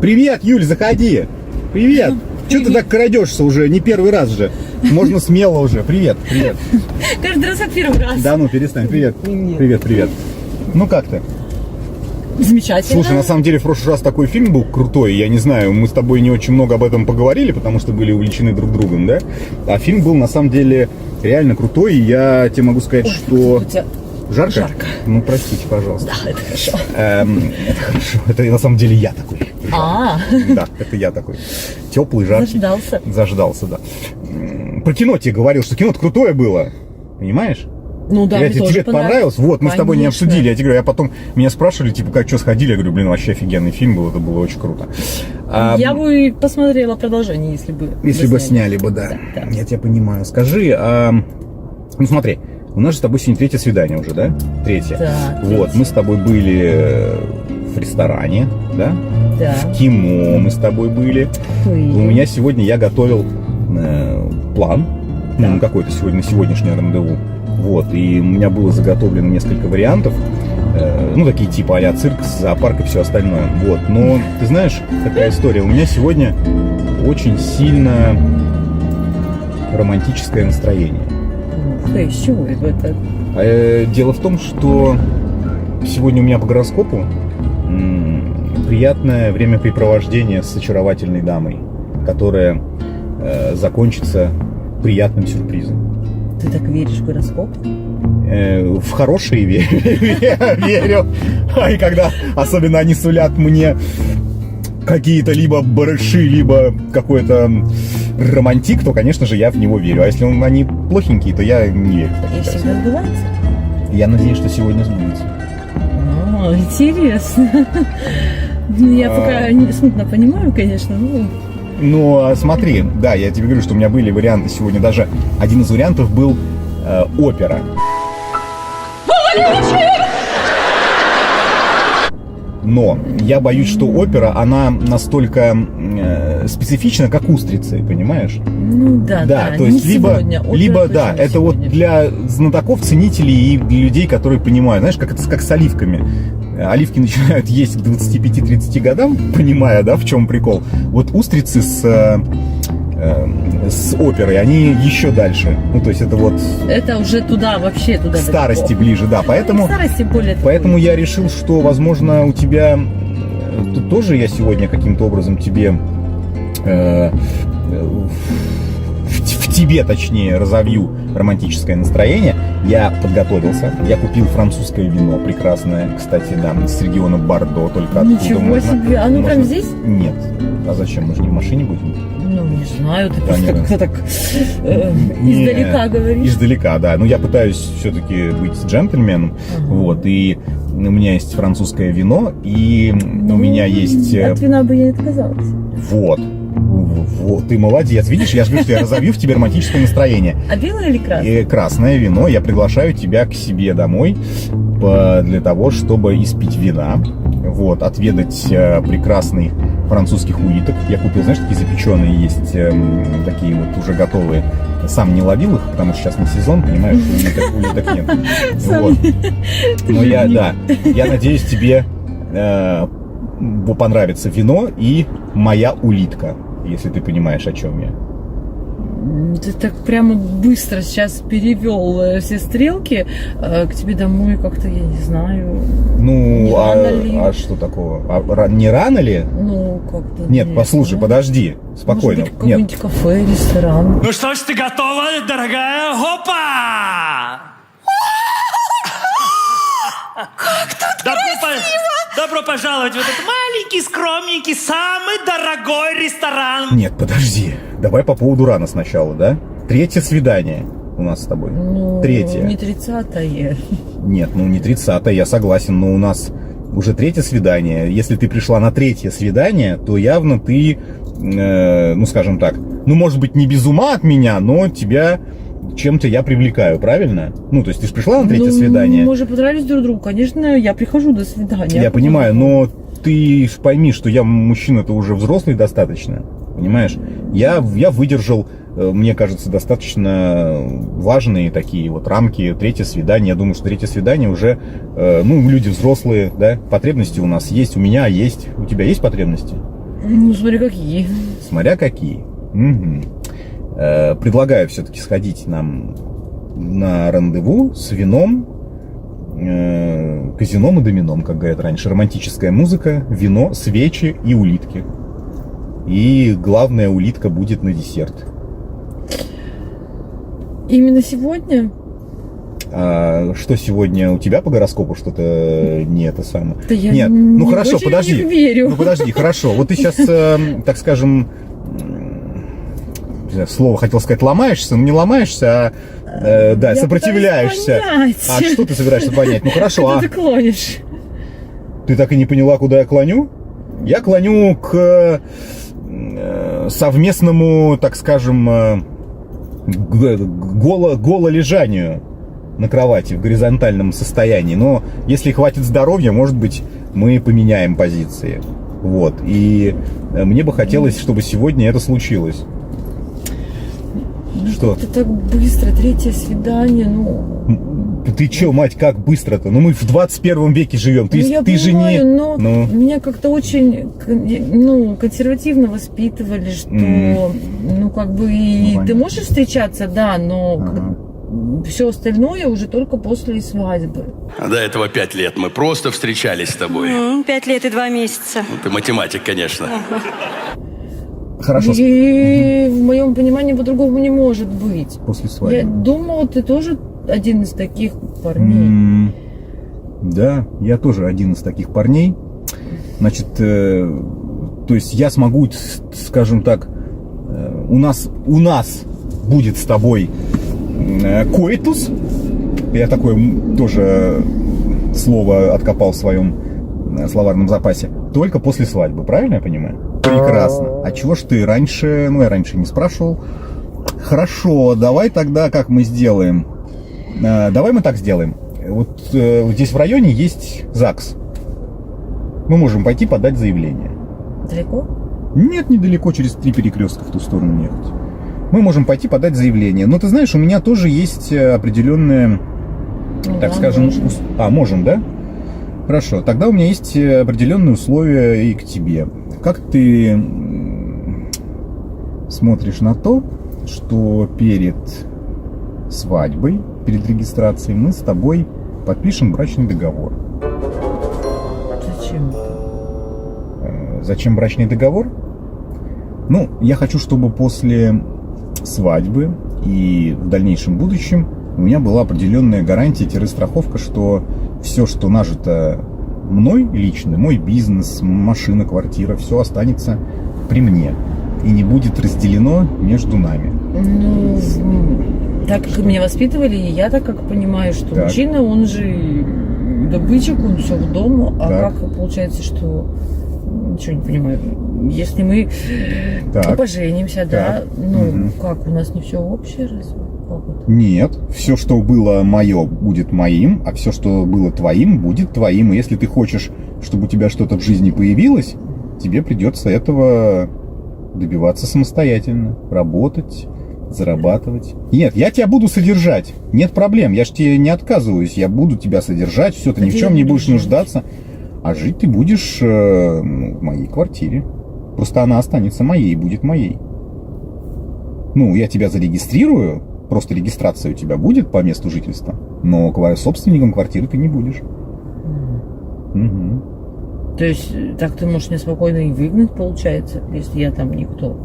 Привет, Юль, заходи. Привет. Че ты так крадешься уже? Не первый раз же. Можно смело уже. Привет, привет. Каждый раз как первый раз. Да ну, перестань. Привет. Привет, привет. Ну как ты? Замечательно. Слушай, на самом деле в прошлый раз такой фильм был крутой. Я не знаю, мы с тобой не очень много об этом поговорили, потому что были увлечены друг другом, да? А фильм был на самом деле реально крутой. И я тебе могу сказать, что... Жарко? Жарко. Ну, простите, пожалуйста. Да, это хорошо. Это хорошо. Это на самом деле я такой. Да, это я такой. Теплый, жаркий. Заждался. Заждался, да. Про кино тебе говорил, что кино-то крутое было. Понимаешь? Ну да, тебе это понравилось? Вот, мы с тобой не обсудили. Я тебе говорю, я потом меня спрашивали, типа, как что сходили? Я говорю, блин, вообще офигенный фильм был, это было очень круто. Я бы посмотрела продолжение, если бы. Если бы сняли бы, да. Я тебя понимаю. Скажи, ну смотри. У нас же с тобой сегодня третье свидание уже, да? Третье. Да. Вот, мы с тобой были в ресторане, да? Да. В кино мы с тобой были. У меня сегодня я готовил план, ну, какой-то сегодня, на сегодняшнее рандеву. Вот, и у меня было заготовлено несколько вариантов, ну, такие типа а-ля цирк, зоопарк и все остальное. Вот, но, ты знаешь, такая история. У меня сегодня очень сильно романтическое настроение. С чего это? Дело в том, что сегодня у меня по гороскопу приятное времяпрепровождение с очаровательной дамой, которая закончится приятным сюрпризом. Ты так веришь в гороскоп? В хорошие верю. И когда особенно они сулят мне какие-то либо барыши, либо какой-то романтик, то, конечно же, я в него верю. А если они плохенькие, то я не верю. И всегда сбывается? Я надеюсь, что сегодня сбудется. Интересно. Я пока смутно понимаю, конечно, но... Ну, смотри, да, я тебе говорю, что у меня были варианты сегодня. Даже один из вариантов был опера. Но я боюсь, что опера, она настолько специфична, как устрицы, понимаешь? Ну да, то есть либо да, это вот для знатоков, ценителей и для людей, которые понимают, знаешь, как это как с оливками. Оливки начинают есть к 25-30 годам, понимая, да, в чем прикол. Вот устрицы с оперой, они еще дальше. Ну, то есть это вот... Это уже туда, вообще туда. К старости далеко. Ближе, да. Поэтому, поэтому я решил, что, возможно, у тебя... Тут тоже я сегодня каким-то образом тебе... в тебе, точнее, разовью романтическое настроение. Я подготовился. Я купил французское вино прекрасное, кстати, да, с региона Бордо. Только оттуда Ничего можно, себе. Оно прям здесь? Нет. А зачем? Мы же не в машине будем? Ну, не знаю, ты просто как-то так издалека говоришь. Издалека, да. Ну, я пытаюсь все-таки быть джентльменом. Вот, и у меня есть французское вино, и у меня есть... От вина бы я не отказалась. Вот, ты молодец. Видишь, я же говорю, что я разовью в тебе романтическое настроение. А белое или красное? И красное вино. Я приглашаю тебя к себе домой для того, чтобы испить вина. Вот, отведать прекрасный французских улиток. Я купил, знаешь, такие запеченные есть, такие вот уже готовые. Сам не ловил их, потому что сейчас не сезон, понимаешь, улиток нет. Вот. Но я надеюсь, тебе понравится вино и моя улитка, если ты понимаешь, о чем я. Ты так прямо быстро сейчас перевел все стрелки к тебе домой, как-то, я не знаю. Ну, а что такого? Не рано ли? Ну, как-то. Нет, послушай, подожди, спокойно. Может быть, какое-нибудь кафе, ресторан. Ну что ж, ты готова, дорогая? Опа! Как тут красиво! Добро пожаловать в этот маленький, скромненький, самый дорогой ресторан. Нет, подожди. Давай по поводу рано сначала, да? Третье свидание у нас с тобой. Ну, третье. Не 30-е. Нет, ну не 30-е, я согласен, но у нас уже третье свидание. Если ты пришла на третье свидание, то явно ты, ну скажем так, ну может быть не без ума от меня, но тебя... чем-то я привлекаю, правильно? Ну, то есть ты же пришла на третье свидание. Мы же понравились друг другу. Конечно, я прихожу до свидания. Я понимаю, но ты пойми, что я мужчина-то уже взрослый достаточно. Понимаешь? Я выдержал, мне кажется, достаточно важные такие вот рамки. Третье свидание. Я думаю, что третье свидание уже, ну, люди взрослые, да, потребности у нас есть, у меня есть. У тебя есть потребности? Ну, смотри, какие. Смотря какие. Мгм. Предлагаю все-таки сходить нам на рандеву с вином, казином и домином, как говорят раньше. Романтическая музыка, вино, свечи и улитки. И главная улитка будет на десерт. Именно сегодня? А что сегодня у тебя по гороскопу что-то не это самое? Да я Нет, не ну хорошо, очень в подожди. них верю. Ну подожди, хорошо. Вот ты сейчас, так скажем, не знаю, слово хотел сказать ломаешься, но не ломаешься, да, Я сопротивляешься. пытаюсь понять. А что ты собираешься понять? Ну хорошо, Куда а ты клонишь? ты так и не поняла, куда я клоню? Я клоню к совместному, так скажем, гололежанию на кровати в горизонтальном состоянии. Но если хватит здоровья, может быть, мы поменяем позиции. Вот. И мне бы хотелось, чтобы сегодня это случилось. Ну, Что? как-то так быстро, третье свидание, ну... Ты чё, мать, как быстро-то? Ну мы в 21 веке живем. Ты, Ну, я ты же не... понимаю, но Ну. меня как-то очень, консервативно воспитывали, что, ну, как бы, и Ну, ты можешь встречаться, да, но Ага. все остальное уже только после свадьбы. А до этого 5 лет мы просто встречались с тобой. 5 лет и 2 месяца. Ну, ты математик, конечно. Хорошо. И в моем понимании по-другому не может быть. После свадьбы. Я думала, ты тоже один из таких парней. Да, я тоже один из таких парней. Значит, то есть я смогу, скажем так, у нас будет с тобой коитус. Я такое тоже слово откопал в своем словарном запасе. Только после свадьбы, правильно я понимаю? Прекрасно. А чего ж ты раньше, ну я раньше не спрашивал. Хорошо, давай тогда как мы сделаем? Давай мы так сделаем. Вот здесь в районе есть ЗАГС. Мы можем пойти подать заявление. Далеко? Нет, недалеко, через 3 перекрестка в ту сторону ехать. Мы можем пойти подать заявление. Но ты знаешь, у меня тоже есть определенные, Ну так да, скажем... можем. можем, да? Хорошо, тогда у меня есть определенные условия и к тебе. Как ты смотришь на то, что перед свадьбой, перед регистрацией мы с тобой подпишем брачный договор? Зачем? Зачем брачный договор? Ну, я хочу, чтобы после свадьбы и в дальнейшем будущем у меня была определенная гарантия-страховка, что все, что нажито мной лично, мой бизнес, машина, квартира, все останется при мне и не будет разделено между нами. Ну, так как меня воспитывали, и я так как понимаю, что Так. мужчина, он же добытчик, он все в дому, а Так. как получается, что... Ничего не понимаю. Если мы Так. поженимся, да, Так. ну, Мгм. как, у нас не все общее, разве? Как это? Нет, все, что было мое, будет моим, а все, что было твоим, будет твоим. И если ты хочешь, чтобы у тебя что-то в жизни появилось, тебе придется этого добиваться самостоятельно. Работать, зарабатывать. Нет, я тебя буду содержать. Нет проблем, я ж тебе не отказываюсь. Я буду тебя содержать, все, ты ни в Где чем я не буду будешь жить? нуждаться. А жить ты будешь в моей квартире. Просто она останется моей, будет моей. Ну, я тебя зарегистрирую, просто регистрация у тебя будет по месту жительства, но собственником квартиры ты не будешь. Мгм. То есть, так ты можешь меня спокойно и выгнать, получается, если я там никто.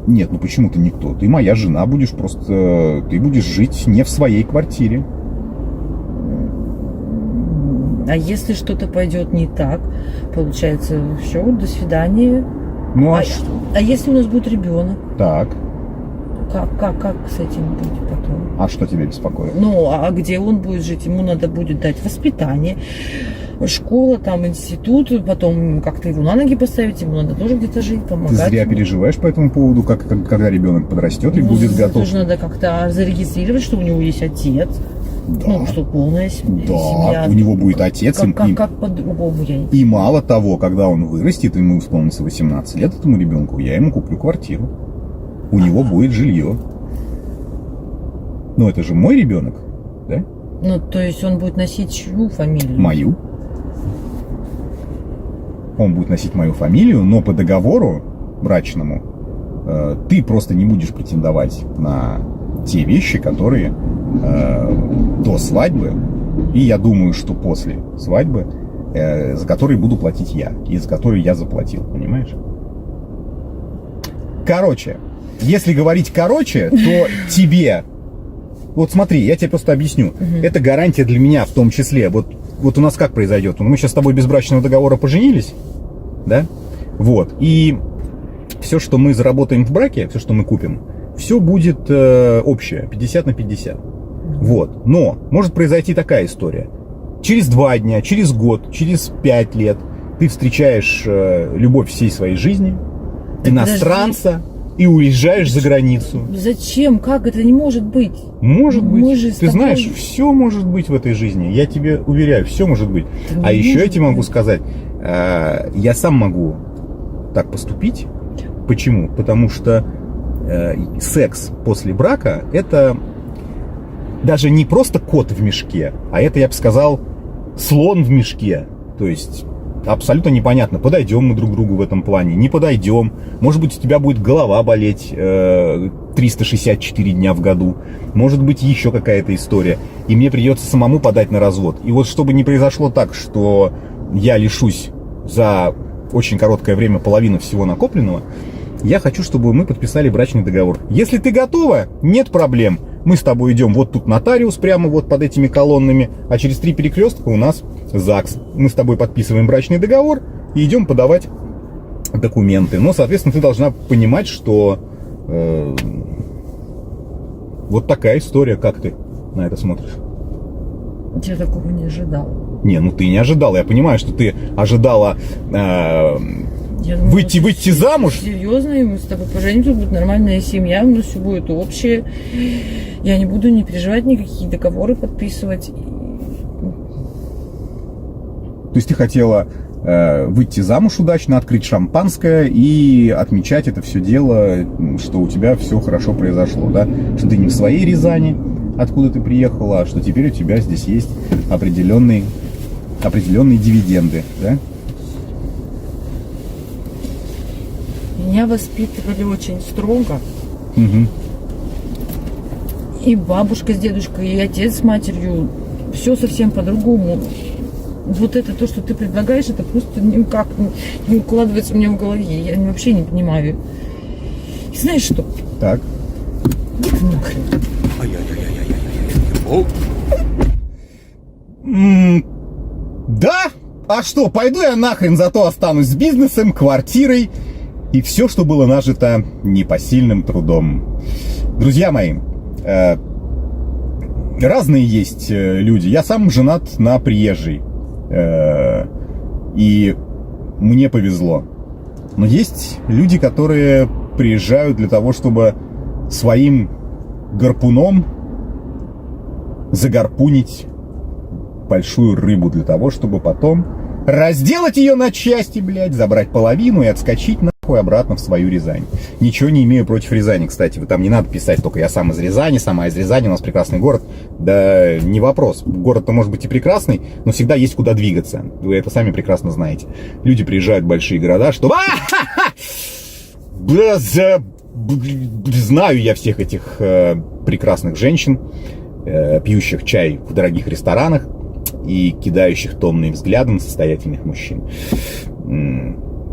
Нет, ну почему ты никто? Ты моя жена будешь, просто ты будешь жить не в своей квартире. А если что-то пойдет не так, получается, все, до свидания. Ну А, что? а если у нас будет ребенок, Так, как с этим быть потом? а что тебя беспокоит? Ну, а где он будет жить? Ему надо будет дать воспитание, школа, там, институт, потом как-то его на ноги поставить, ему надо тоже где-то жить, Ты помогать. зря ему. переживаешь по этому поводу, когда ребенок подрастет и Ну, будет готов. тоже надо как-то зарегистрировать, что у него есть отец, Да, ну, что полная семья. да, у него будет отец, Как по-другому я не... и мало того, когда он вырастет, ему исполнится 18 лет, этому ребенку, я ему куплю квартиру. У него будет жилье. Ну, это же мой ребенок, да? Ну, то есть он будет носить чью фамилию? Мою. Он будет носить мою фамилию, но по договору брачному ты просто не будешь претендовать на те вещи, которые до свадьбы, и я думаю, что после свадьбы, за которые буду платить я, и за которые я заплатил, понимаешь? Короче, если говорить короче, то тебе... Вот смотри, я тебе просто объясню. Это гарантия для меня в том числе. Вот у нас как произойдет? Мы сейчас с тобой без брачного договора поженились, да? Вот. И все, что мы заработаем в браке, все, что мы купим, все будет общее, 50 на 50. Вот. Но может произойти такая история. Через 2 дня, через год, через 5 лет ты встречаешь любовь всей своей жизни, иностранца, и уезжаешь за границу. Зачем? Как? Это не может быть. Может быть. Мы же с Ты тобой... знаешь, все может быть в этой жизни. Я тебе уверяю, все может быть. А еще я тебе могу сказать, я сам могу так поступить. Почему? Потому что секс после брака — это даже не просто кот в мешке, а это, я бы сказал, слон в мешке. То есть абсолютно непонятно, подойдем мы друг к другу в этом плане, не подойдем. Может быть, у тебя будет голова болеть 364 дня в году. Может быть, еще какая-то история. И мне придется самому подать на развод. И вот чтобы не произошло так, что я лишусь за очень короткое время половины всего накопленного, я хочу, чтобы мы подписали брачный договор. Если ты готова, нет проблем. Мы с тобой идем вот тут нотариус, прямо вот под этими колоннами, а через 3 перекрестка у нас ЗАГС. Мы с тобой подписываем брачный договор и идем подавать документы. Но, соответственно, ты должна понимать, что вот такая история. Как ты на это смотришь? Я такого не ожидала. Не, ну ты не ожидала. Я понимаю, что ты ожидала выйти замуж. Серьезно, и мы с тобой поженимся, будет нормальная семья, у нас все будет общее. Я не буду не переживать, никакие договоры подписывать. То есть ты хотела выйти замуж удачно, открыть шампанское и отмечать это все дело, что у тебя все хорошо произошло, да? Что ты не в своей Рязани, откуда ты приехала, а что теперь у тебя здесь есть определенные дивиденды, да? Меня воспитывали очень строго. Угу. И бабушка с дедушкой, и отец с матерью. Все совсем по-другому. Вот это то, что ты предлагаешь, это просто никак не укладывается у меня в голове. Я вообще не понимаю. И знаешь что? Так. Иди ты нахрен. Да? А что, пойду я нахрен, зато останусь с бизнесом, квартирой и все, что было нажито непосильным трудом. Друзья мои, разные есть люди. Я сам женат на приезжей. И мне повезло. Но есть люди, которые приезжают для того, чтобы своим гарпуном загарпунить большую рыбу, для того, чтобы потом разделать ее на части, блядь, забрать половину и отскочить нахуй обратно в свою Рязань. Ничего не имею против Рязани, кстати. Вы там не надо писать, только я сам из Рязани, сама из Рязани, у нас прекрасный город. Да не вопрос. Город-то может быть и прекрасный, но всегда есть куда двигаться. Вы это сами прекрасно знаете. Люди приезжают в большие города, чтобы... Знаю я всех этих прекрасных женщин, пьющих чай в дорогих ресторанах и кидающих томные взгляды на состоятельных мужчин.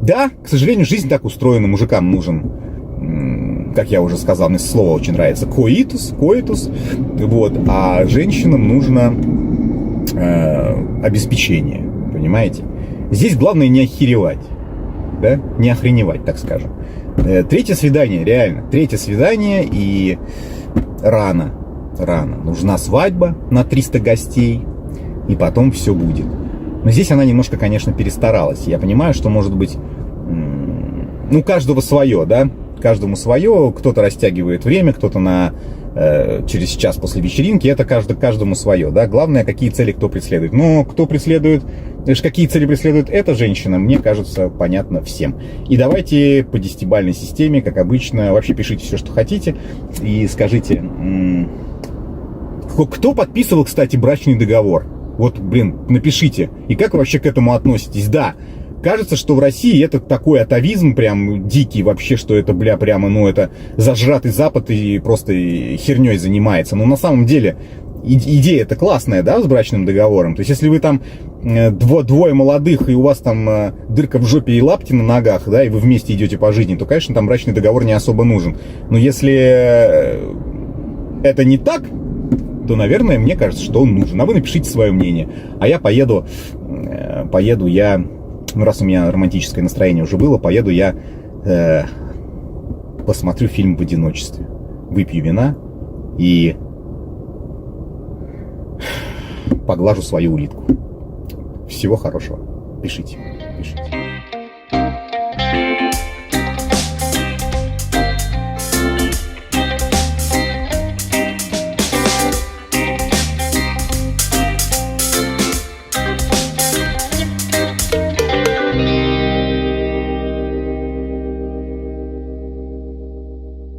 Да, к сожалению, жизнь так устроена. Мужикам нужен, как я уже сказал, мне слово очень нравится, коитус, вот, а женщинам нужно обеспечение, понимаете? Здесь главное не охеревать, да, не охреневать, так скажем. Третье свидание, реально, третье свидание, и рано. Нужна свадьба на 300 гостей, и потом все будет. Но здесь она немножко, конечно, перестаралась. Я понимаю, что, может быть, ну, каждого свое, да? Каждому свое. Кто-то растягивает время, кто-то через час после вечеринки. Это каждому свое, да? Главное, какие цели кто преследует. Но какие цели преследует эта женщина, мне кажется, понятно всем. И давайте по 10-бальной системе, как обычно, вообще пишите все, что хотите. И скажите, кто подписывал, кстати, брачный договор? Вот, блин, напишите. И как вы вообще к этому относитесь? Да, кажется, что в России это такой атовизм прям дикий вообще, что это, бля, прямо, ну, это зажратый Запад и просто херней занимается. Но на самом деле идея-то классная, да, с брачным договором. То есть, если вы там двое молодых, и у вас там дырка в жопе и лапти на ногах, да, и вы вместе идете по жизни, то, конечно, там брачный договор не особо нужен. Но если это не так, то, наверное, мне кажется, что он нужен. А вы напишите свое мнение. А я поеду я, ну, раз у меня романтическое настроение уже было, поеду я посмотрю фильм в одиночестве. Выпью вина и поглажу свою улитку. Всего хорошего. Пишите.